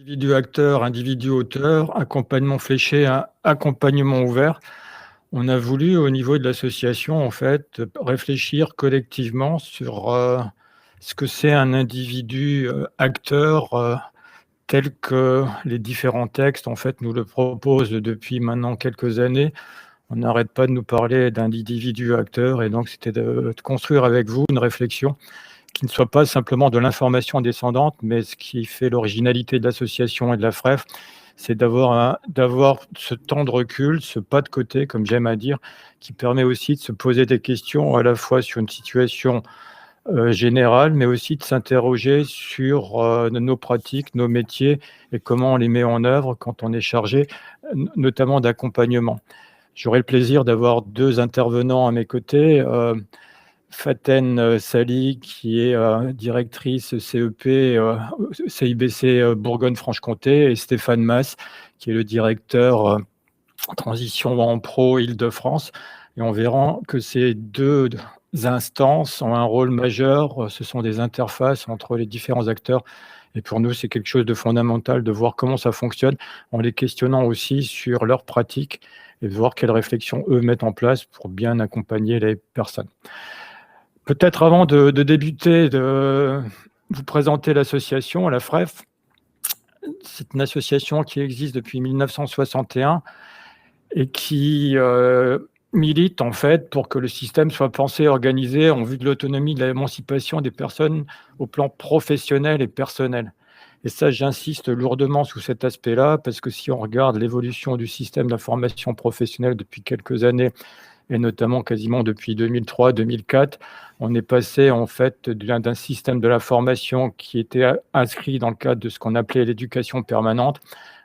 Individu acteur, individu auteur, accompagnement fléché, accompagnement ouvert. On a voulu au niveau de l'association en fait, réfléchir collectivement sur, ce que c'est un individu, acteur, tel que les différents textes en fait nous le proposent depuis maintenant quelques années. On n'arrête pas de nous parler d'individu acteur et donc c'était de construire avec vous une réflexion qui ne soit pas simplement de l'information descendante, mais ce qui fait l'originalité de l'association et de la FREF, c'est d'avoir ce temps de recul, ce pas de côté, comme j'aime à dire, qui permet aussi de se poser des questions à la fois sur une situation générale, mais aussi de s'interroger sur nos pratiques, nos métiers et comment on les met en œuvre quand on est chargé, notamment d'accompagnement. J'aurai le plaisir d'avoir deux intervenants à mes côtés. Faten Sali, qui est directrice CEP, CIBC Bourgogne-Franche-Comté, et Stéphane Masse, qui est le directeur transition en pro Île-de-France. Et on verra que ces deux instances ont un rôle majeur. Ce sont des interfaces entre les différents acteurs. Et pour nous, c'est quelque chose de fondamental de voir comment ça fonctionne, en les questionnant aussi sur leurs pratiques et de voir quelles réflexions eux mettent en place pour bien accompagner les personnes. Peut-être avant de débuter, de vous présenter l'association, la FREF. C'est une association qui existe depuis 1961 et qui milite en fait pour que le système soit pensé et organisé en vue de l'autonomie, de l'émancipation des personnes au plan professionnel et personnel. Et ça, j'insiste lourdement sous cet aspect-là, parce que si on regarde l'évolution du système d'information professionnelle depuis quelques années, et notamment quasiment depuis 2003-2004, on est passé en fait d'un système de la formation qui était inscrit dans le cadre de ce qu'on appelait l'éducation permanente,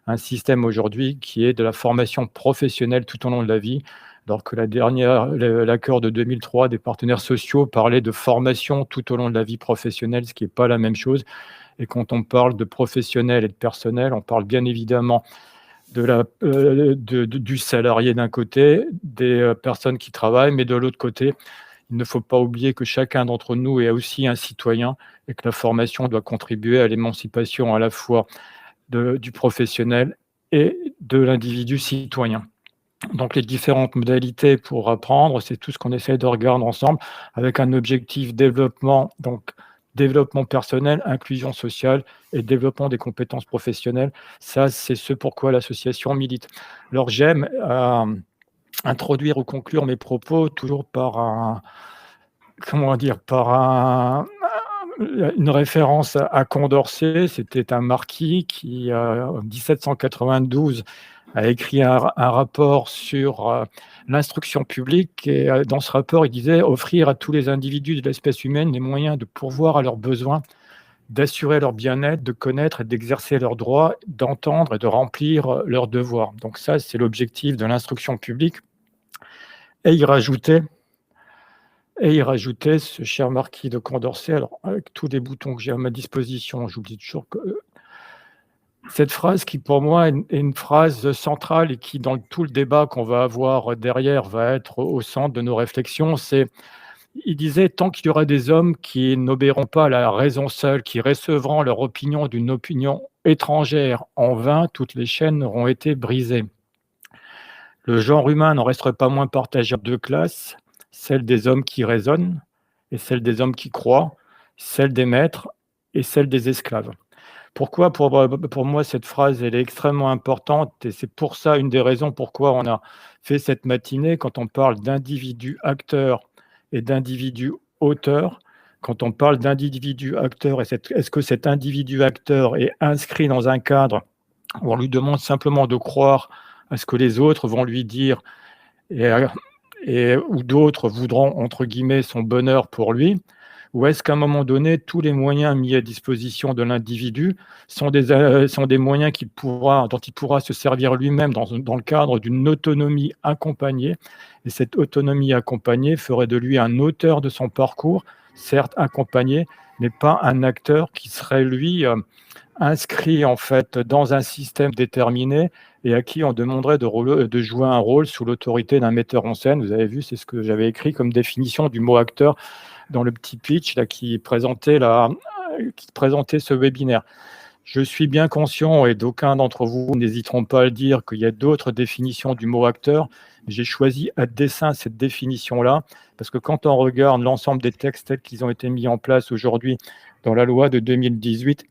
à un système aujourd'hui qui est de la formation professionnelle tout au long de la vie, alors que l'accord de 2003 des partenaires sociaux parlait de formation tout au long de la vie professionnelle, ce qui n'est pas la même chose. Et quand on parle de professionnel et de personnel, on parle bien évidemment du salarié d'un côté, des personnes qui travaillent, mais de l'autre côté, il ne faut pas oublier que chacun d'entre nous est aussi un citoyen et que la formation doit contribuer à l'émancipation à la fois du professionnel et de l'individu citoyen. Donc les différentes modalités pour apprendre, c'est tout ce qu'on essaie de regarder ensemble avec un objectif développement, donc développement personnel, inclusion sociale et développement des compétences professionnelles. Ça, c'est ce pourquoi l'association milite. Alors j'aime introduire ou conclure mes propos toujours par une référence à Condorcet. C'était un marquis qui, en 1792, a écrit un rapport sur l'instruction publique. Et dans ce rapport, il disait « Offrir à tous les individus de l'espèce humaine les moyens de pourvoir à leurs besoins, d'assurer leur bien-être, de connaître et d'exercer leurs droits, d'entendre et de remplir leurs devoirs. » Donc ça, c'est l'objectif de l'instruction publique. Et il rajoutait, ce cher marquis de Condorcet, alors avec tous les boutons que j'ai à ma disposition, j'oublie toujours que cette phrase qui pour moi est une phrase centrale et qui dans tout le débat qu'on va avoir derrière va être au centre de nos réflexions, il disait « Tant qu'il y aura des hommes qui n'obéiront pas à la raison seule, qui recevront leur opinion d'une opinion étrangère en vain, toutes les chaînes auront été brisées. Le genre humain n'en resterait pas moins partagé en deux classes, celle des hommes qui raisonnent et celle des hommes qui croient, celle des maîtres et celle des esclaves. » Pourquoi pour moi, cette phrase, elle est extrêmement importante et c'est pour ça une des raisons pourquoi on a fait cette matinée quand on parle d'individu acteur et d'individu auteur. Quand on parle d'individu acteur, est-ce que cet individu acteur est inscrit dans un cadre où on lui demande simplement de croire à ce que les autres vont lui dire et où d'autres voudront, entre guillemets, son bonheur pour lui? Ou est-ce qu'à un moment donné, tous les moyens mis à disposition de l'individu sont des moyens dont il pourra se servir lui-même dans le cadre d'une autonomie accompagnée? Et cette autonomie accompagnée ferait de lui un auteur de son parcours, certes accompagné, mais pas un acteur qui serait, lui, inscrit en fait dans un système déterminé et à qui on demanderait de jouer un rôle sous l'autorité d'un metteur en scène. Vous avez vu, c'est ce que j'avais écrit comme définition du mot acteur dans le petit pitch là, qui présentait ce webinaire. Je suis bien conscient, et d'aucuns d'entre vous n'hésiteront pas à le dire, qu'il y a d'autres définitions du mot acteur. J'ai choisi à dessein cette définition-là, parce que quand on regarde l'ensemble des textes tels qu'ils ont été mis en place aujourd'hui dans la loi de 2018,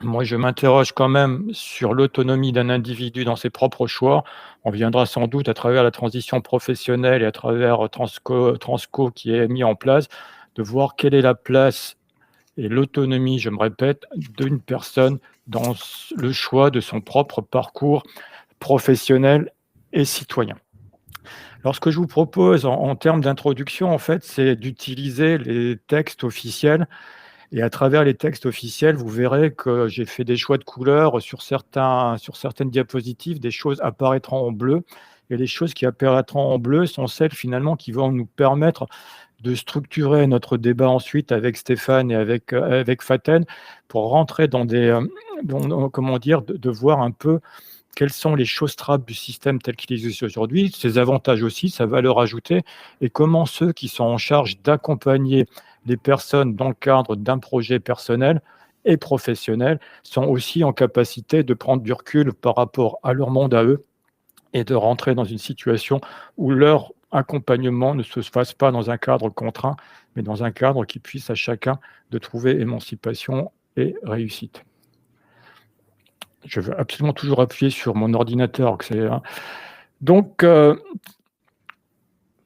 moi je m'interroge quand même sur l'autonomie d'un individu dans ses propres choix. On viendra sans doute à travers la transition professionnelle et à travers Transco qui est mis en place, de voir quelle est la place et l'autonomie, je me répète, d'une personne dans le choix de son propre parcours professionnel et citoyen. Alors, ce que je vous propose en termes d'introduction, en fait, c'est d'utiliser les textes officiels. Et à travers les textes officiels, vous verrez que j'ai fait des choix de couleurs sur certaines diapositives, des choses apparaîtront en bleu. Et les choses qui apparaîtront en bleu sont celles finalement qui vont nous permettre de structurer notre débat ensuite avec Stéphane et avec Faten pour rentrer dans comment dire, de voir un peu quelles sont les choses trappes du système tel qu'il existe aujourd'hui, ses avantages aussi, sa valeur ajoutée, et comment ceux qui sont en charge d'accompagner les personnes dans le cadre d'un projet personnel et professionnel sont aussi en capacité de prendre du recul par rapport à leur monde à eux et de rentrer dans une situation où leur accompagnement ne se fasse pas dans un cadre contraint, mais dans un cadre qui puisse à chacun de trouver émancipation et réussite. Je veux absolument toujours appuyer sur mon ordinateur. Donc,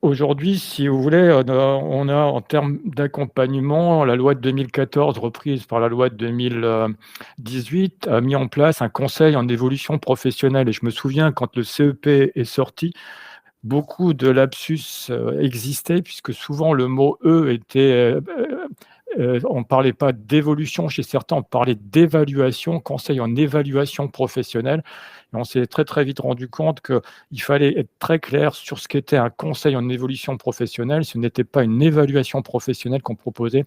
aujourd'hui, si vous voulez, on a en termes d'accompagnement, la loi de 2014, reprise par la loi de 2018, a mis en place un conseil en évolution professionnelle. Et je me souviens, quand le CEP est sorti, beaucoup de lapsus existaient, puisque souvent le mot « E » était... on ne parlait pas d'évolution chez certains, on parlait d'évaluation, conseil en évaluation professionnelle. Et on s'est très, très vite rendu compte qu'il fallait être très clair sur ce qu'était un conseil en évolution professionnelle. Ce n'était pas une évaluation professionnelle qu'on proposait,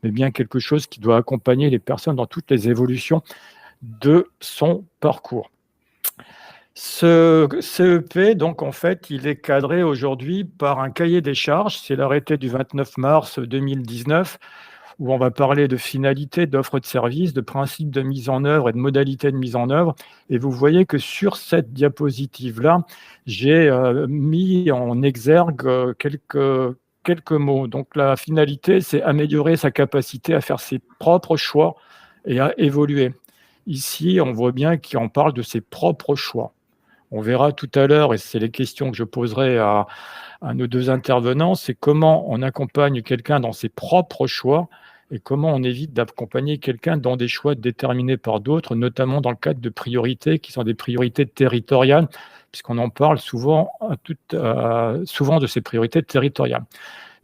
mais bien quelque chose qui doit accompagner les personnes dans toutes les évolutions de son parcours. Ce CEP, donc en fait, il est cadré aujourd'hui par un cahier des charges. C'est l'arrêté du 29 mars 2019, où on va parler de finalité, d'offres de services, de principes de mise en œuvre et de modalités de mise en œuvre. Et vous voyez que sur cette diapositive-là, j'ai mis en exergue quelques mots. Donc la finalité, c'est améliorer sa capacité à faire ses propres choix et à évoluer. Ici, on voit bien qu'on parle de ses propres choix. On verra tout à l'heure, et c'est les questions que je poserai à nos deux intervenants, c'est comment on accompagne quelqu'un dans ses propres choix et comment on évite d'accompagner quelqu'un dans des choix déterminés par d'autres, notamment dans le cadre de priorités qui sont des priorités territoriales, puisqu'on en parle souvent de ces priorités territoriales.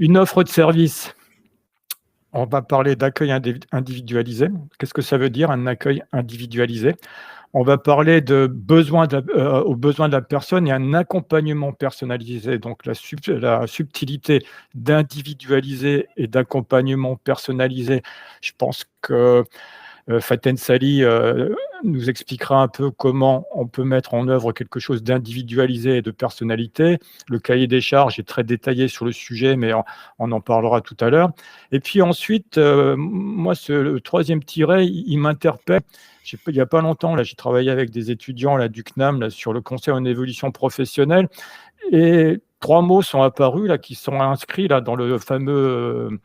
Une offre de service, on va parler d'accueil individualisé. Qu'est-ce que ça veut dire, un accueil individualisé ? On va parler aux besoins de la personne et un accompagnement personnalisé. Donc, la subtilité d'individualiser et d'accompagnement personnalisé. Je pense que Faten Sali nous expliquera un peu comment on peut mettre en œuvre quelque chose d'individualisé et de personnalité. Le cahier des charges est très détaillé sur le sujet, mais on en parlera tout à l'heure. Et puis ensuite, moi, le troisième tiret, il m'interpelle. Il n'y a pas longtemps, là, j'ai travaillé avec des étudiants là, du CNAM là, sur le conseil en évolution professionnelle. Et 3 mots sont apparus, là, qui sont inscrits là, dans le fameux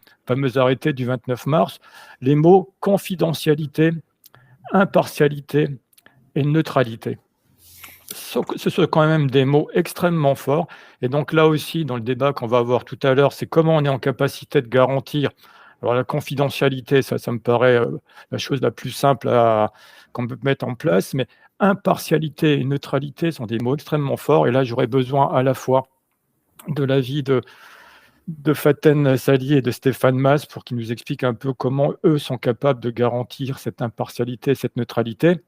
arrêté du 29 mars. Les mots confidentialité, impartialité et neutralité. Ce sont quand même des mots extrêmement forts. Et donc là aussi, dans le débat qu'on va avoir tout à l'heure, c'est comment on est en capacité de garantir. Alors la confidentialité, ça me paraît la chose la plus simple qu'on peut mettre en place, mais impartialité et neutralité sont des mots extrêmement forts. Et là, j'aurais besoin à la fois de l'avis de Faten Sali et de Stéphane Mas pour qu'ils nous expliquent un peu comment eux sont capables de garantir cette impartialité, cette neutralité,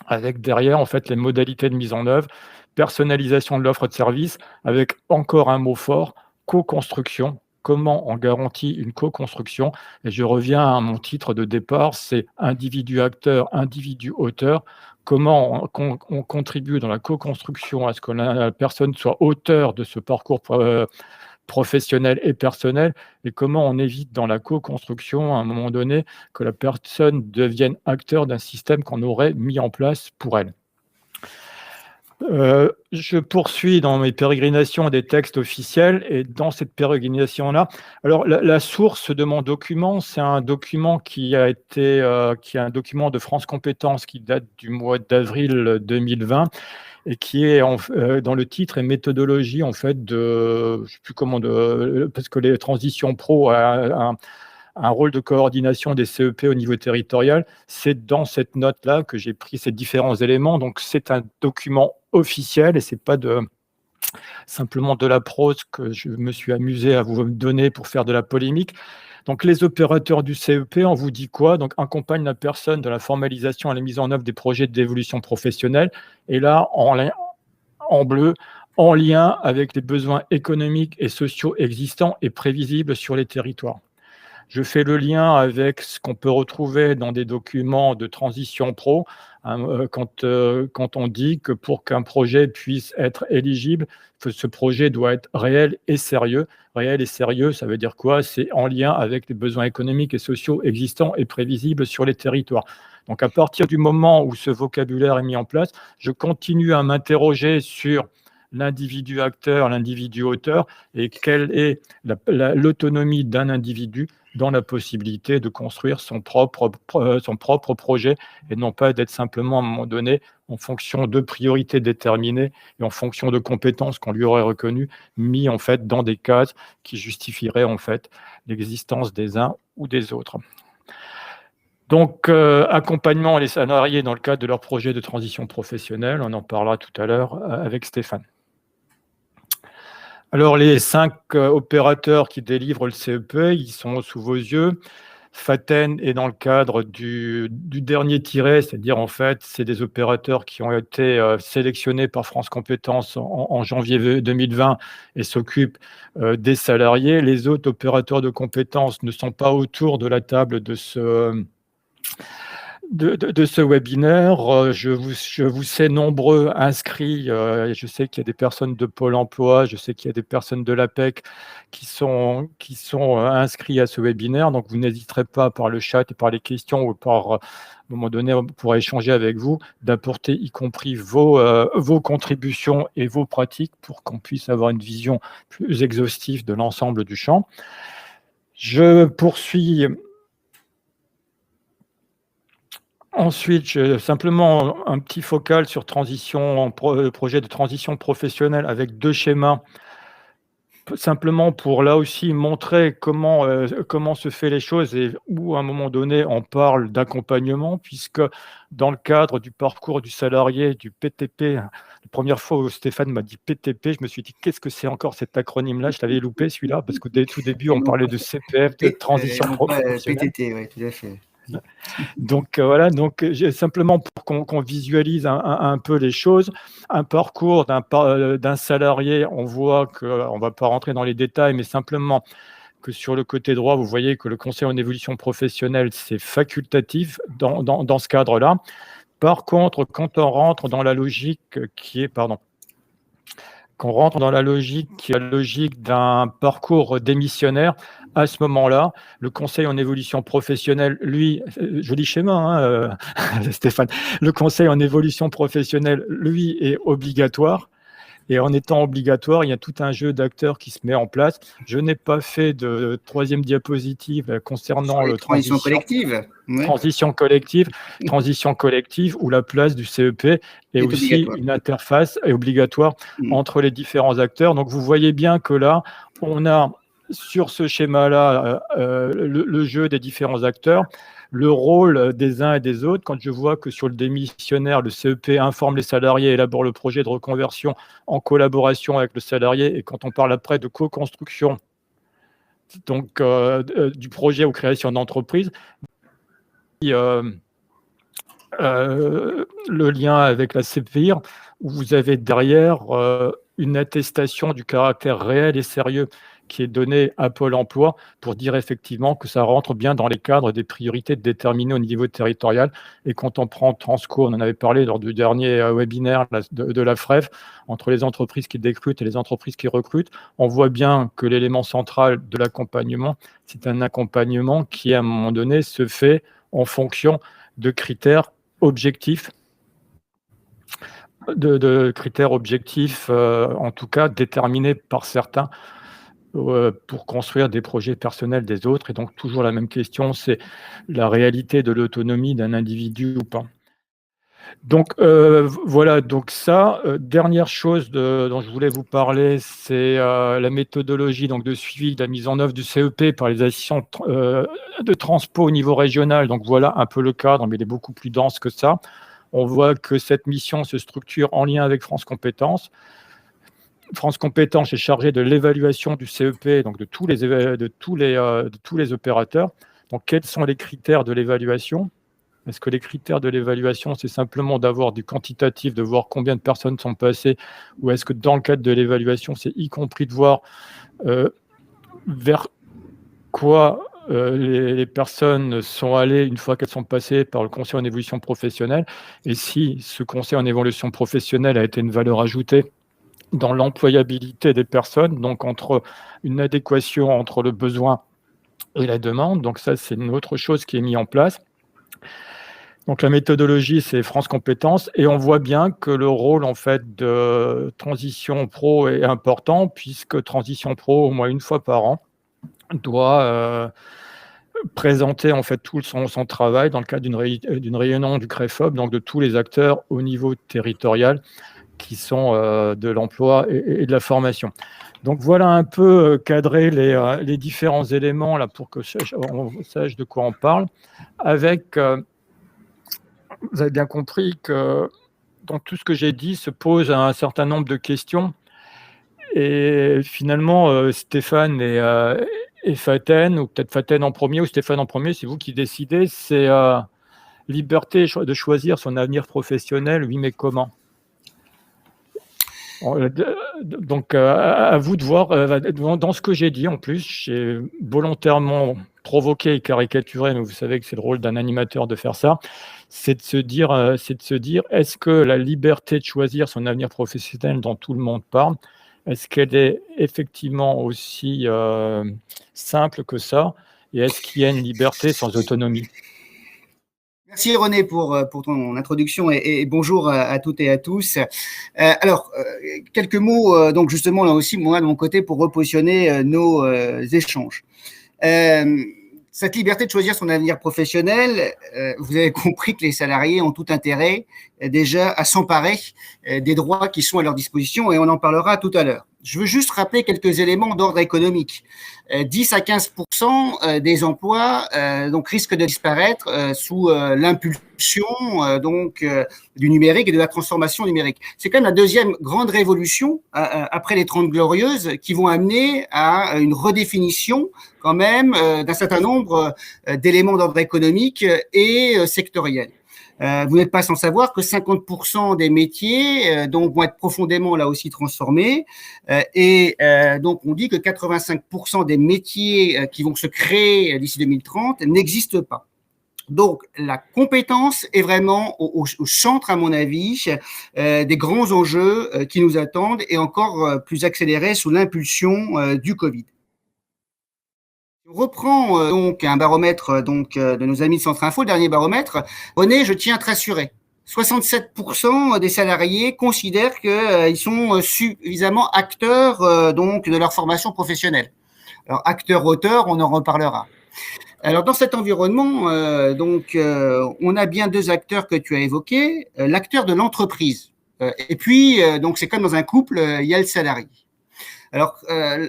avec derrière en fait les modalités de mise en œuvre, personnalisation de l'offre de service, avec encore un mot fort, co-construction. Comment on garantit une co-construction? Et je reviens à mon titre de départ, c'est individu acteur, individu auteur. Comment on contribue dans la co-construction à ce que la personne soit auteur de ce parcours professionnelle et personnelle, et comment on évite dans la co-construction, à un moment donné, que la personne devienne acteur d'un système qu'on aurait mis en place pour elle. Je poursuis dans mes pérégrinations des textes officiels, et dans cette pérégrination-là, alors la source de mon document, c'est un document qui est un document de France Compétences qui date du mois d'avril 2020 et qui est dans le titre et méthodologie en fait je sais plus comment, parce que les transitions pro a un rôle de coordination des CEP au niveau territorial. C'est dans cette note-là que j'ai pris ces différents éléments. Donc, c'est un document officiel et ce n'est pas simplement de la prose que je me suis amusé à vous donner pour faire de la polémique. Donc, les opérateurs du CEP, on vous dit quoi? Donc, accompagnent la personne de la formalisation à la mise en œuvre des projets d'évolution professionnelle. Et là, en bleu, en lien avec les besoins économiques et sociaux existants et prévisibles sur les territoires. Je fais le lien avec ce qu'on peut retrouver dans des documents de transition pro, quand on dit que pour qu'un projet puisse être éligible, ce projet doit être réel et sérieux. Réel et sérieux, ça veut dire quoi? C'est en lien avec les besoins économiques et sociaux existants et prévisibles sur les territoires. Donc, à partir du moment où ce vocabulaire est mis en place, je continue à m'interroger sur l'individu acteur, l'individu auteur, et quelle est l'autonomie d'un individu dans la possibilité de construire son propre projet, et non pas d'être simplement à un moment donné, en fonction de priorités déterminées et en fonction de compétences qu'on lui aurait reconnues, mis en fait dans des cases qui justifieraient en fait l'existence des uns ou des autres. Donc, accompagnement des salariés dans le cadre de leur projet de transition professionnelle, on en parlera tout à l'heure avec Stéphane. Alors, les 5 opérateurs qui délivrent le CEP, ils sont sous vos yeux. Faten est dans le cadre du dernier tiré, c'est-à-dire en fait, c'est des opérateurs qui ont été sélectionnés par France Compétences en janvier 2020 et s'occupent des salariés. Les autres opérateurs de compétences ne sont pas autour de la table de ce webinaire. Je vous sais nombreux inscrits. Je sais qu'il y a des personnes de Pôle emploi, je sais qu'il y a des personnes de l'APEC qui sont inscrits à ce webinaire. Donc, vous n'hésiterez pas par le chat et par les questions ou par, à un moment donné, on pourra échanger avec vous, d'apporter y compris vos contributions et vos pratiques pour qu'on puisse avoir une vision plus exhaustive de l'ensemble du champ. Je poursuis. Ensuite, simplement un petit focal sur projet de transition professionnelle avec 2 schémas, simplement pour là aussi montrer comment se fait les choses, et où à un moment donné on parle d'accompagnement, puisque dans le cadre du parcours du salarié, du PTP, la première fois où Stéphane m'a dit PTP, je me suis dit qu'est-ce que c'est encore cet acronyme-là? Je l'avais loupé celui-là, parce qu'au tout début on parlait de CPF, de transition professionnelle. PTT, oui, tout à fait. Donc voilà, simplement pour qu'on visualise un peu les choses, un parcours d'un salarié, on voit qu'on ne va pas rentrer dans les détails, mais simplement que sur le côté droit, vous voyez que le conseil en évolution professionnelle, c'est facultatif dans ce cadre-là. Par contre, quand on rentre dans la logique qui est, la logique d'un parcours démissionnaire, à ce moment-là, le conseil en évolution professionnelle, lui, joli schéma, Stéphane, le conseil en évolution professionnelle, lui, est obligatoire. Et en étant obligatoire, il y a tout un jeu d'acteurs qui se met en place. Je n'ai pas fait de 3e diapositive concernant le transition collective, où la place du CEP est aussi une interface obligatoire entre les différents acteurs. Donc, vous voyez bien que là, on a sur ce schéma-là le jeu des différents acteurs, le rôle des uns et des autres. Quand je vois que sur le démissionnaire, le CEP informe les salariés et élabore le projet de reconversion en collaboration avec le salarié, et quand on parle après de co-construction, donc du projet ou création d'entreprise, le lien avec la CPIR, où vous avez derrière une attestation du caractère réel et sérieux qui est donnée à Pôle emploi pour dire effectivement que ça rentre bien dans les cadres des priorités déterminées au niveau territorial. Et quand on prend Transco, on en avait parlé lors du dernier webinaire de la FREF, entre les entreprises qui décrutent et les entreprises qui recrutent, on voit bien que l'élément central de l'accompagnement, c'est un accompagnement qui, à un moment donné, se fait en fonction de critères objectifs, en tout cas déterminés par certains pour construire des projets personnels des autres. Et donc toujours la même question, c'est la réalité de l'autonomie d'un individu ou pas. Donc voilà, donc ça, dernière chose dont je voulais vous parler, c'est la méthodologie donc, de suivi de la mise en œuvre du CEP par les assistants de transpo au niveau régional. Donc voilà un peu le cadre, mais il est beaucoup plus dense que ça. On voit que cette mission se structure en lien avec France Compétences. France Compétences est chargée de l'évaluation du CEP, donc de tous les opérateurs. Donc, quels sont les critères de l'évaluation? Est-ce que les critères de l'évaluation, c'est simplement d'avoir du quantitatif, de voir combien de personnes sont passées, ou est-ce que dans le cadre de l'évaluation, c'est y compris de voir vers quoi les personnes sont allées une fois qu'elles sont passées par le conseil en évolution professionnelle, et si ce conseil en évolution professionnelle a été une valeur ajoutée dans l'employabilité des personnes, donc entre une adéquation entre le besoin et la demande. Donc ça, c'est une autre chose qui est mise en place. Donc la méthodologie, c'est France Compétences, et on voit bien que le rôle en fait de Transition Pro est important, puisque Transition Pro, au moins une fois par an, doit présenter en fait tout son travail dans le cadre d'une réunion du CREFOP, donc de tous les acteurs au niveau territorial, qui sont de l'emploi et de la formation. Donc voilà un peu cadrer les différents éléments là, pour que on sache de quoi on parle. Avec, vous avez bien compris que dans tout ce que j'ai dit se pose un certain nombre de questions. Et finalement, Stéphane et Faten, ou peut-être Faten en premier ou Stéphane en premier, c'est vous qui décidez, c'est liberté de choisir son avenir professionnel, oui, mais comment? Donc, à vous de voir, dans ce que j'ai dit, en plus, j'ai volontairement provoqué et caricaturé, mais vous savez que c'est le rôle d'un animateur de faire ça, c'est de se dire, est-ce que la liberté de choisir son avenir professionnel dont tout le monde parle, est-ce qu'elle est effectivement aussi simple que ça? Et est-ce qu'il y a une liberté sans autonomie? Merci René pour ton introduction et bonjour à toutes et à tous. Quelques mots, donc justement là aussi, moi de mon côté, pour repositionner nos échanges. Cette liberté de choisir son avenir professionnel, vous avez compris que les salariés ont tout intérêt déjà à s'emparer des droits qui sont à leur disposition, et on en parlera tout à l'heure. Je veux juste rappeler quelques éléments d'ordre économique. 10 à 15% des emplois donc risquent de disparaître sous l'impulsion du numérique et de la transformation numérique. C'est quand même la deuxième grande révolution après les 30 glorieuses qui vont amener à une redéfinition quand même d'un certain nombre d'éléments d'ordre économique et sectoriel. Vous n'êtes pas sans savoir que 50% des métiers donc vont être profondément là aussi transformés donc on dit que 85% des métiers qui vont se créer d'ici 2030 n'existent pas. Donc la compétence est vraiment au centre, à mon avis, des grands enjeux qui nous attendent, et encore plus accélérés sous l'impulsion du Covid. On reprend donc un baromètre de nos amis de Centre Info, le dernier baromètre. René, je tiens à te rassurer. 67% des salariés considèrent qu'ils sont suffisamment acteurs de leur formation professionnelle. Alors, acteurs-auteurs, on en reparlera. Alors, dans cet environnement, on a bien deux acteurs que tu as évoqués. L'acteur de l'entreprise. Et puis, donc, c'est comme dans un couple, il y a le salarié. Alors,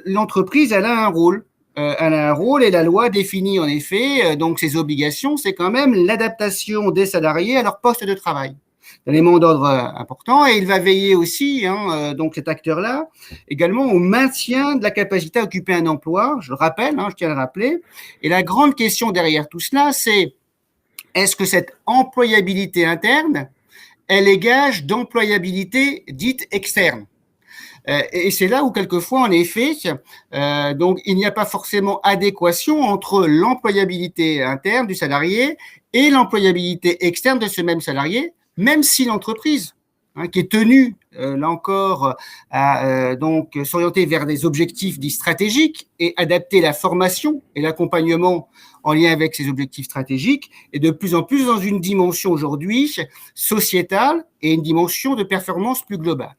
l'entreprise, elle a un rôle. Elle a un rôle, et la loi définit en effet donc ses obligations, c'est quand même l'adaptation des salariés à leur poste de travail. C'est un élément d'ordre important, et il va veiller aussi, donc cet acteur-là, également au maintien de la capacité à occuper un emploi, je le rappelle, je tiens à le rappeler. Et la grande question derrière tout cela, c'est est-ce que cette employabilité interne, elle est gage d'employabilité dite externe? Et c'est là où, quelquefois, en effet, donc, il n'y a pas forcément adéquation entre l'employabilité interne du salarié et l'employabilité externe de ce même salarié, même si l'entreprise, qui est tenue, là encore, à donc s'orienter vers des objectifs dits stratégiques et adapter la formation et l'accompagnement en lien avec ces objectifs stratégiques, et de plus en plus dans une dimension aujourd'hui sociétale et une dimension de performance plus globale.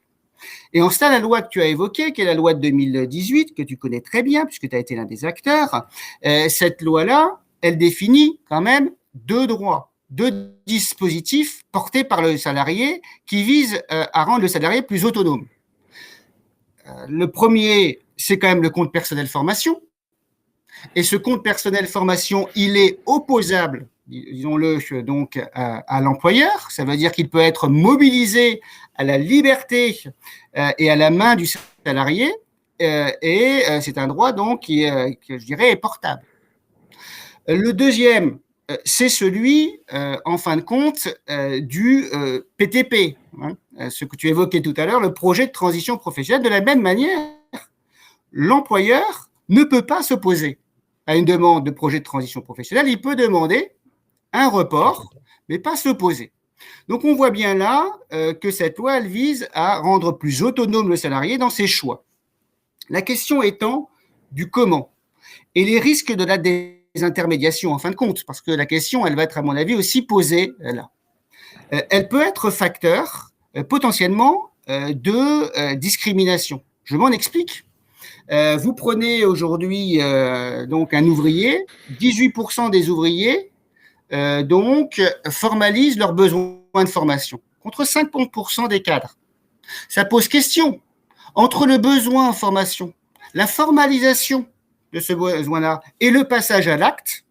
Et en cela, la loi que tu as évoquée, qui est la loi de 2018, que tu connais très bien, puisque tu as été l'un des acteurs, cette loi-là, elle définit quand même deux droits, deux dispositifs portés par le salarié qui visent à rendre le salarié plus autonome. Le premier, c'est quand même le compte personnel formation. Et ce compte personnel formation, il est opposable, disons-le, donc à l'employeur. Ça veut dire qu'il peut être mobilisé à la liberté et à la main du salarié. Et c'est un droit donc qui, je dirais, est portable. Le deuxième, c'est celui, en fin de compte, du PTP, ce que tu évoquais tout à l'heure, le projet de transition professionnelle. De la même manière, l'employeur ne peut pas s'opposer à une demande de projet de transition professionnelle. Il peut demander un report, mais pas s'opposer. Donc, on voit bien là que cette loi, elle vise à rendre plus autonome le salarié dans ses choix. La question étant du comment et les risques de la désintermédiation, en fin de compte, parce que la question, elle va être, à mon avis, aussi posée là. Elle peut être facteur, potentiellement, de discrimination. Je m'en explique. Vous prenez aujourd'hui donc un ouvrier, 18% des ouvriers donc formalisent leurs besoins de formation, contre 50% des cadres. Ça pose question entre le besoin en formation, la formalisation de ce besoin-là et le passage à l'acte.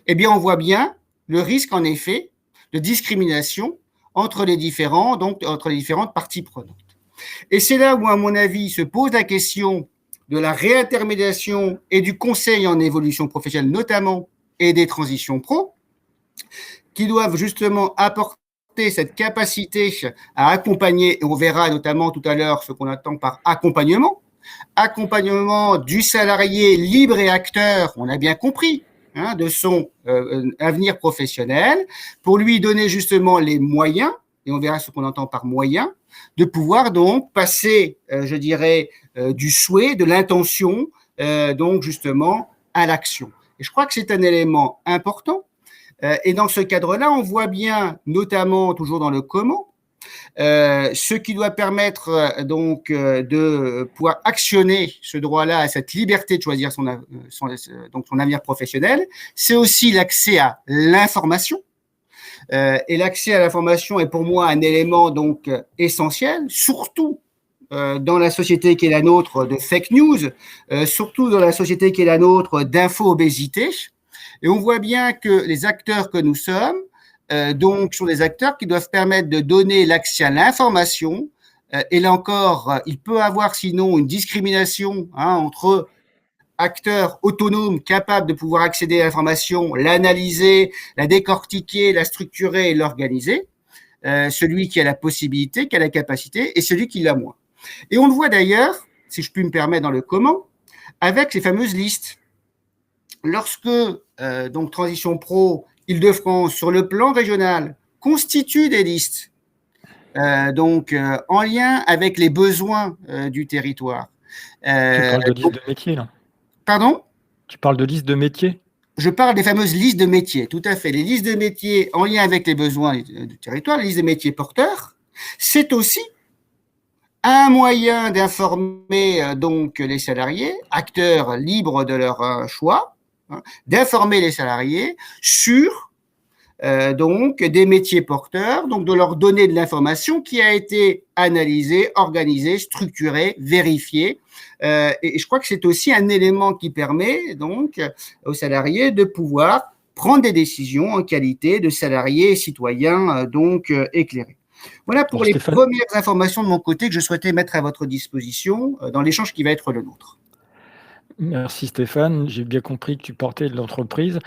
Eh bien, on voit bien le risque, en effet, de discrimination entre les différentes parties prenantes. Et c'est là où, à mon avis, se pose la question de la réintermédiation et du conseil en évolution professionnelle, notamment, et des transitions pro, qui doivent justement apporter cette capacité à accompagner, et on verra notamment tout à l'heure ce qu'on attend par accompagnement du salarié libre et acteur, on a bien compris, de son avenir professionnel, pour lui donner justement les moyens, et on verra ce qu'on entend par moyens, de pouvoir donc passer, je dirais, du souhait, de l'intention, donc justement à l'action. Et je crois que c'est un élément important. Et dans ce cadre-là, on voit bien, notamment toujours dans le comment, ce qui doit permettre donc de pouvoir actionner ce droit-là, cette liberté de choisir son avenir professionnel, c'est aussi l'accès à l'information. Et l'accès à l'information est pour moi un élément donc essentiel, surtout dans la société qui est la nôtre de fake news, surtout dans la société qui est la nôtre d'info-obésité. Et on voit bien que les acteurs que nous sommes, donc, sont des acteurs qui doivent permettre de donner l'accès à l'information. Et là encore, il peut y avoir sinon une discrimination entre acteurs autonomes capables de pouvoir accéder à l'information, l'analyser, la décortiquer, la structurer et l'organiser. Celui qui a la possibilité, qui a la capacité, et celui qui l'a moins. Et on le voit d'ailleurs, si je puis me permettre dans le comment, avec ces fameuses listes. Lorsque donc Transition Pro, Île-de-France, sur le plan régional, constitue des listes donc en lien avec les besoins du territoire. Tu parles de liste de métiers, là. Pardon ? Tu parles de liste de métiers ? Je parle des fameuses listes de métiers, tout à fait. Les listes de métiers en lien avec les besoins du territoire, les listes de métiers porteurs, c'est aussi un moyen d'informer donc les salariés, acteurs libres de leur choix, d'informer les salariés sur donc des métiers porteurs, donc de leur donner de l'information qui a été analysée, organisée, structurée, vérifiée. Et je crois que c'est aussi un élément qui permet donc aux salariés de pouvoir prendre des décisions en qualité de salariés et citoyens donc éclairés. Voilà pour les premières informations de mon côté que je souhaitais mettre à votre disposition dans l'échange qui va être le nôtre. Merci Stéphane. J'ai bien compris que tu portais de l'entreprise.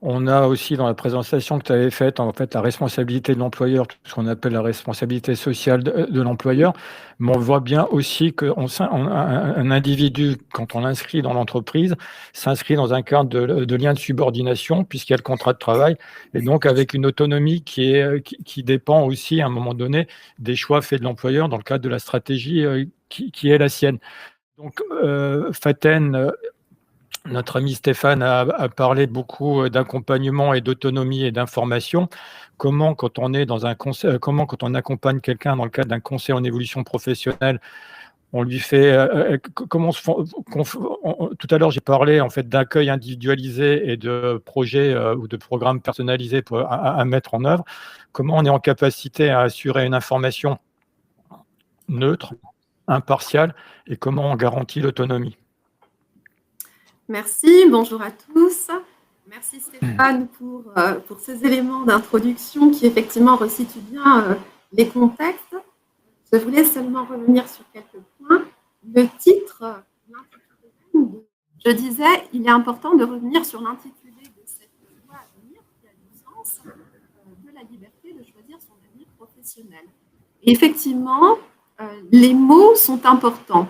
On a aussi dans la présentation que tu avais faite, en fait, la responsabilité de l'employeur, tout ce qu'on appelle la responsabilité sociale de l'employeur. Mais on voit bien aussi qu'un individu, quand on l'inscrit dans l'entreprise, s'inscrit dans un cadre de lien de subordination, puisqu'il y a le contrat de travail, et donc avec une autonomie qui dépend aussi, à un moment donné, des choix faits de l'employeur dans le cadre de la stratégie qui est la sienne. Donc, Faten, notre ami Stéphane a parlé beaucoup d'accompagnement et d'autonomie et d'information. Comment, quand on est dans un conseil, comment, quand on accompagne quelqu'un dans le cadre d'un conseil en évolution professionnelle, on lui fait, comment tout à l'heure, j'ai parlé en fait d'accueil individualisé et de projets ou de programmes personnalisés à mettre en œuvre. Comment on est en capacité à assurer une information neutre, impartiale, et comment on garantit l'autonomie? Merci, bonjour à tous. Merci Stéphane pour ces éléments d'introduction qui effectivement resituent bien les contextes. Je voulais seulement revenir sur quelques points. Le titre, l'intitulé, je disais, il est important de revenir sur l'intitulé de cette loi à venir qui a du sens, de la liberté de choisir son avenir professionnel. Et effectivement, les mots sont importants.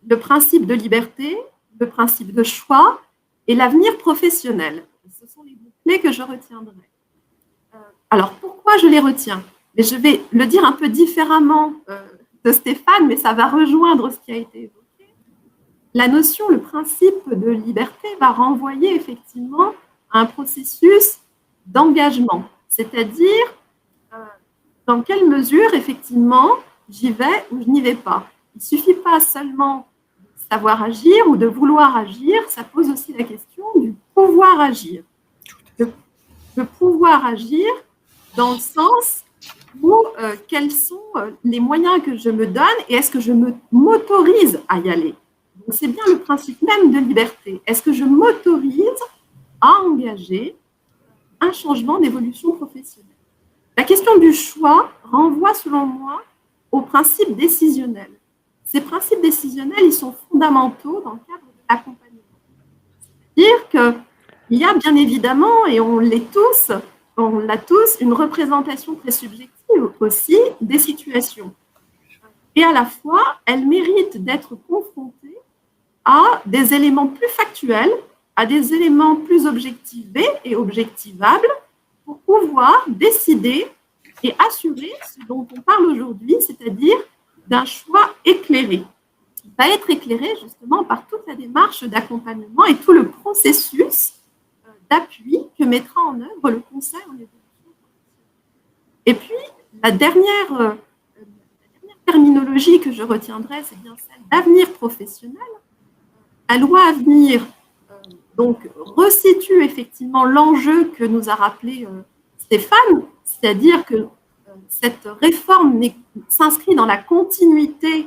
Le principe de liberté, le principe de choix et l'avenir professionnel. Ce sont les mots-clés que je retiendrai. Alors, pourquoi je les retiens? Mais je vais le dire un peu différemment de Stéphane, mais ça va rejoindre ce qui a été évoqué. La notion, le principe de liberté va renvoyer effectivement à un processus d'engagement, c'est-à-dire dans quelle mesure, effectivement, j'y vais ou je n'y vais pas. Il ne suffit pas seulement de savoir agir ou de vouloir agir, ça pose aussi la question du pouvoir agir. De pouvoir agir dans le sens où quels sont les moyens que je me donne et est-ce que je m'autorise à y aller. Donc, c'est bien le principe même de liberté. Est-ce que je m'autorise à engager un changement d'évolution professionnelle? La question du choix renvoie, selon moi, aux principes décisionnels. Ces principes décisionnels, ils sont fondamentaux dans le cadre de l'accompagnement. C'est-à-dire qu'il y a bien évidemment, et on l'a tous, une représentation très subjective aussi des situations. Et à la fois, elles méritent d'être confrontées à des éléments plus factuels, à des éléments plus objectivés et objectivables pour pouvoir décider et assurer ce dont on parle aujourd'hui, c'est-à-dire d'un choix éclairé. Il va être éclairé justement par toute la démarche d'accompagnement et tout le processus d'appui que mettra en œuvre le conseil en évolution. Et puis, la dernière terminologie que je retiendrai, c'est bien celle d'avenir professionnel. La loi Avenir donc resitue effectivement l'enjeu que nous a rappelé Stéphane, c'est-à-dire que cette réforme s'inscrit dans la continuité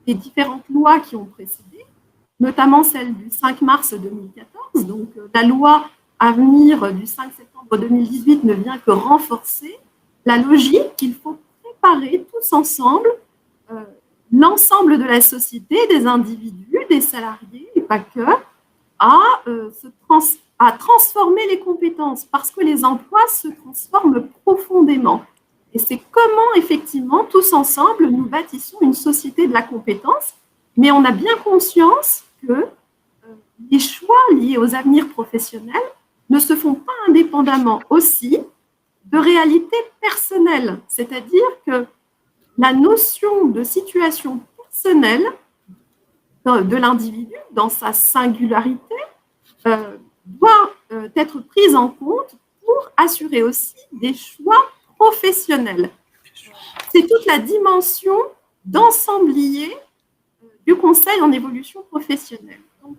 des différentes lois qui ont précédé, notamment celle du 5 mars 2014. Donc, la loi à venir du 5 septembre 2018 ne vient que renforcer la logique qu'il faut préparer tous ensemble l'ensemble de la société, des individus, des salariés, et pas que, à transformer les compétences, parce que les emplois se transforment profondément. Et c'est comment, effectivement, tous ensemble, nous bâtissons une société de la compétence, mais on a bien conscience que les choix liés aux avenirs professionnels ne se font pas indépendamment aussi de réalités personnelles, c'est-à-dire que la notion de situation personnelle de l'individu, dans sa singularité, doit être prise en compte pour assurer aussi des choix professionnels. C'est toute la dimension d'ensemblier du conseil en évolution professionnelle. Donc,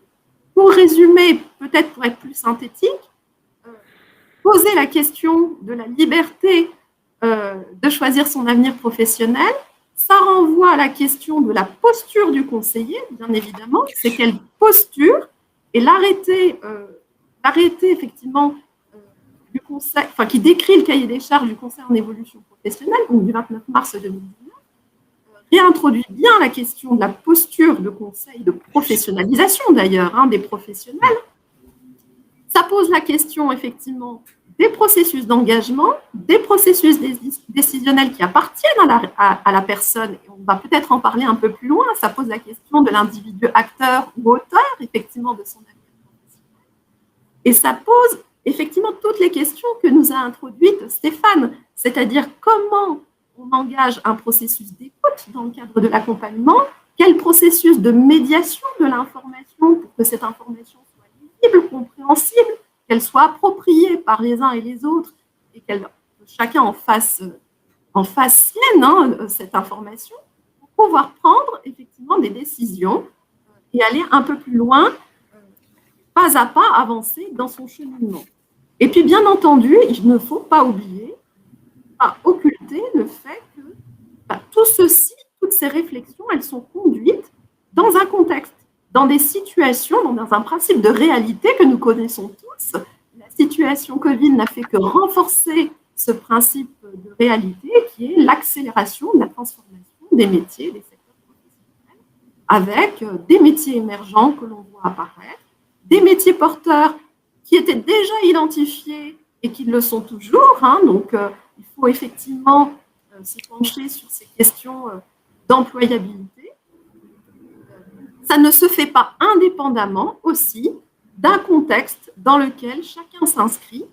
pour résumer, peut-être pour être plus synthétique, poser la question de la liberté de choisir son avenir professionnel, ça renvoie à la question de la posture du conseiller, bien évidemment, c'est quelle posture, et l'arrêté effectivement du conseil, enfin qui décrit le cahier des charges du conseil en évolution professionnelle, donc du 29 mars 2019, réintroduit bien la question de la posture de conseil, de professionnalisation d'ailleurs, des professionnels. Ça pose la question effectivement des processus d'engagement, des processus décisionnels qui appartiennent à la personne. Et on va peut-être en parler un peu plus loin. Ça pose la question de l'individu acteur ou auteur, effectivement, de son avenir professionnel. Et ça pose effectivement toutes les questions que nous a introduites Stéphane, c'est-à-dire comment on engage un processus d'écoute dans le cadre de l'accompagnement, quel processus de médiation de l'information pour que cette information soit lisible, compréhensible, qu'elle soit appropriée par les uns et les autres et que chacun en fasse sienne cette information pour pouvoir prendre effectivement des décisions et aller un peu plus loin, pas à pas avancer dans son cheminement. Et puis, bien entendu, il ne faut pas oublier, pas occulter le fait que tout ceci, toutes ces réflexions, elles sont conduites dans un contexte, dans des situations, dans un principe de réalité que nous connaissons tous. La situation Covid n'a fait que renforcer ce principe de réalité qui est l'accélération de la transformation des métiers, des secteurs professionnels, avec des métiers émergents que l'on voit apparaître, des métiers porteurs qui étaient déjà identifiés et qui le sont toujours. Donc, il faut effectivement se pencher sur ces questions d'employabilité. Ça ne se fait pas indépendamment aussi d'un contexte dans lequel chacun s'inscrit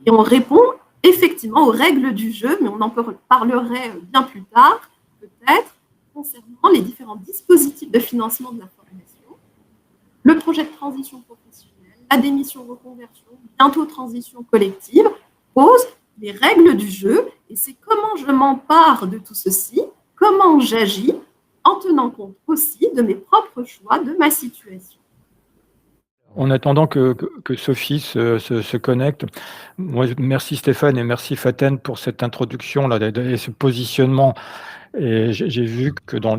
et on répond effectivement aux règles du jeu, mais on en parlerait bien plus tard, peut-être, concernant les différents dispositifs de financement de la formation, le projet de transition professionnelle, la démission reconversion, bientôt transition collective, pose les règles du jeu et c'est comment je m'empare de tout ceci, comment j'agis en tenant compte aussi de mes propres choix, de ma situation. En attendant que Sophie se connecte, moi, merci Stéphane et merci Faten pour cette introduction là, et ce positionnement. Et j'ai vu que dans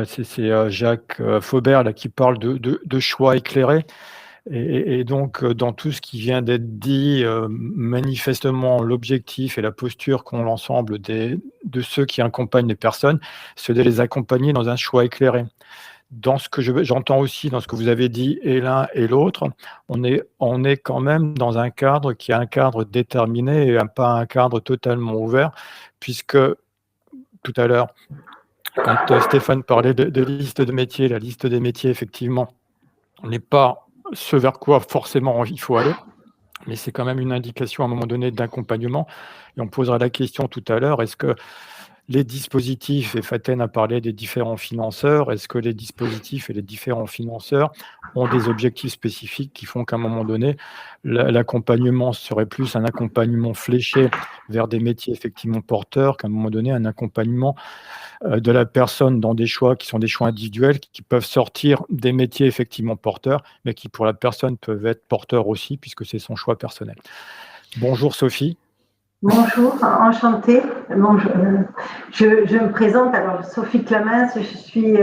c'est Jacques Faubert là, qui parle de choix éclairés. Et donc, dans tout ce qui vient d'être dit, manifestement, l'objectif et la posture qu'ont l'ensemble de ceux qui accompagnent les personnes, c'est de les accompagner dans un choix éclairé. Dans ce que j'entends aussi, dans ce que vous avez dit, et l'un et l'autre, on est quand même dans un cadre qui est un cadre déterminé et pas un cadre totalement ouvert, puisque tout à l'heure, quand Stéphane parlait de liste de métiers, la liste des métiers, effectivement, n'est pas ce vers quoi forcément il faut aller, mais c'est quand même une indication à un moment donné d'accompagnement. Et on posera la question tout à l'heure, est-ce que les dispositifs, et Faten a parlé des différents financeurs, est-ce que les dispositifs et les différents financeurs ont des objectifs spécifiques qui font qu'à un moment donné, l'accompagnement serait plus un accompagnement fléché vers des métiers effectivement porteurs, qu'à un moment donné, un accompagnement de la personne dans des choix qui sont des choix individuels, qui peuvent sortir des métiers effectivement porteurs, mais qui pour la personne peuvent être porteurs aussi, puisque c'est son choix personnel. Bonjour Sophie. Bonjour, enchantée. Bon, je me présente, alors Sophie Clamens, je suis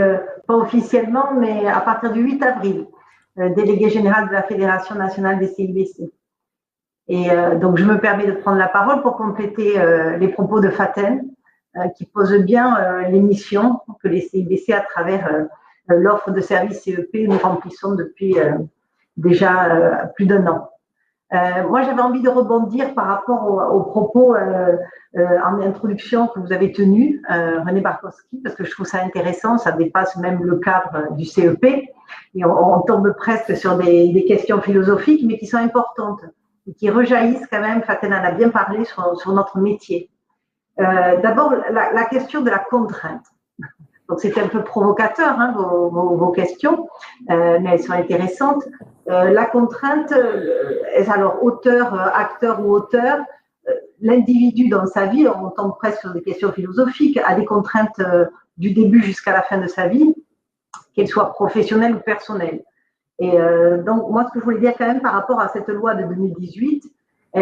pas officiellement, mais à partir du 8 avril, déléguée générale de la Fédération nationale des CIBC. Et donc je me permets de prendre la parole pour compléter les propos de Faten, qui pose bien les missions que les CIBC, à travers l'offre de services CEP, nous remplissons depuis déjà plus d'1 an. Moi, j'avais envie de rebondir par rapport aux propos en introduction que vous avez tenus, René Barkowski, parce que je trouve ça intéressant, ça dépasse même le cadre du CEP, et on tombe presque sur des questions philosophiques, mais qui sont importantes, et qui rejaillissent quand même, Faten en a bien parlé, sur notre métier. D'abord, la question de la contrainte. Donc, c'est un peu provocateur, vos questions, mais elles sont intéressantes. La contrainte, alors auteur, acteur ou auteur, l'individu dans sa vie, on tombe presque sur des questions philosophiques, a des contraintes du début jusqu'à la fin de sa vie, qu'elles soient professionnelles ou personnelles. Et donc, moi, ce que je voulais dire quand même par rapport à cette loi de 2018,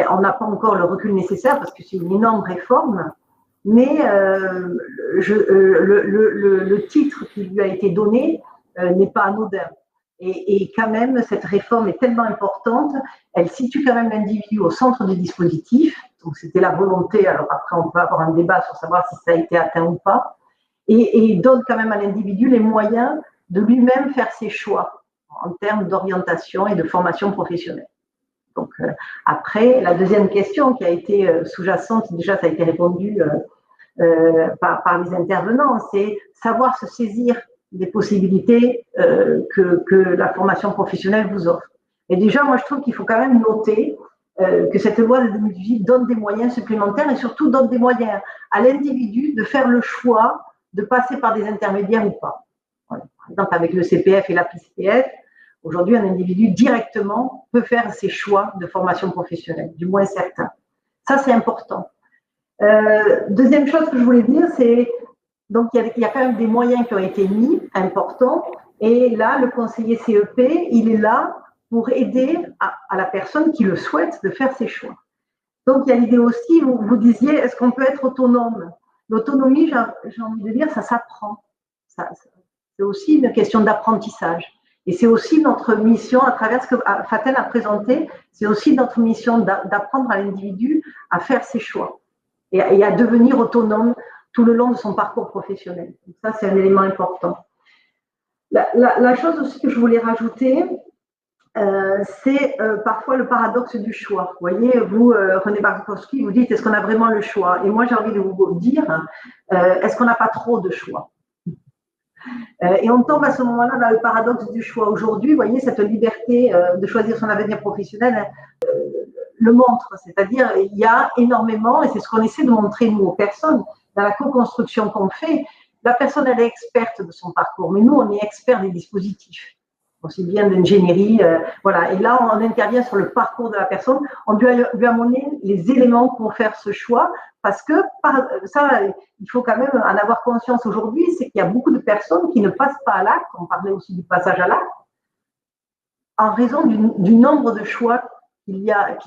on n'a pas encore le recul nécessaire parce que c'est une énorme réforme, mais le titre qui lui a été donné n'est pas anodin. Et quand même, cette réforme est tellement importante, elle situe quand même l'individu au centre du dispositif. Donc, c'était la volonté. Alors après, on peut avoir un débat sur savoir si ça a été atteint ou pas. et donne quand même à l'individu les moyens de lui-même faire ses choix en termes d'orientation et de formation professionnelle. Donc, après, la deuxième question qui a été sous-jacente, déjà ça a été répondu par les intervenants, c'est savoir se saisir des possibilités que la formation professionnelle vous offre. Et déjà, moi je trouve qu'il faut quand même noter que cette loi de 2018 donne des moyens supplémentaires et surtout donne des moyens à l'individu de faire le choix de passer par des intermédiaires ou pas. Voilà. Par exemple, avec le CPF et l'APCPF, aujourd'hui, un individu directement peut faire ses choix de formation professionnelle, du moins certains. Ça, c'est important. Deuxième chose que je voulais dire, c'est donc il y a quand même des moyens qui ont été mis, importants, et là, le conseiller CEP, il est là pour aider à la personne qui le souhaite de faire ses choix. Donc, il y a l'idée aussi, vous disiez, est-ce qu'on peut être autonome? L'autonomie, j'ai envie de dire, ça s'apprend. C'est aussi une question d'apprentissage. Et c'est aussi notre mission, à travers ce que Faten a présenté, c'est aussi notre mission d'apprendre à l'individu à faire ses choix et à devenir autonome tout le long de son parcours professionnel. Donc ça, c'est un élément important. La chose aussi que je voulais rajouter, c'est parfois le paradoxe du choix. Vous voyez, vous, René Barkowski, vous dites, est-ce qu'on a vraiment le choix? Et moi, j'ai envie de vous dire, est-ce qu'on n'a pas trop de choix? Et on tombe à ce moment-là dans le paradoxe du choix. Aujourd'hui, vous voyez, cette liberté de choisir son avenir professionnel le montre. C'est-à-dire, il y a énormément, et c'est ce qu'on essaie de montrer, nous, aux personnes, dans la co-construction qu'on fait. La personne, elle est experte de son parcours, mais nous, on est experts des dispositifs. Aussi bien d'ingénierie, voilà. Et là, on intervient sur le parcours de la personne. On lui a amené les éléments pour faire ce choix, parce que ça, il faut quand même en avoir conscience aujourd'hui, c'est qu'il y a beaucoup de personnes qui ne passent pas à l'acte. On parlait aussi du passage à l'acte, en raison du nombre de choix qu'il y a,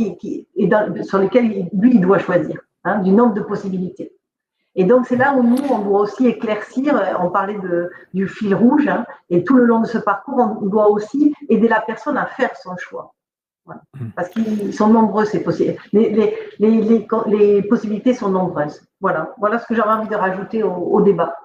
sur lesquels lui, il doit choisir, hein, du nombre de possibilités. Et donc, c'est là où nous, on doit aussi éclaircir, on parlait du fil rouge, hein, et tout le long de ce parcours, on doit aussi aider la personne à faire son choix. Voilà. Parce qu'ils sont nombreux, ces possibilités. Les possibilités sont nombreuses. Voilà ce que j'avais envie de rajouter au débat.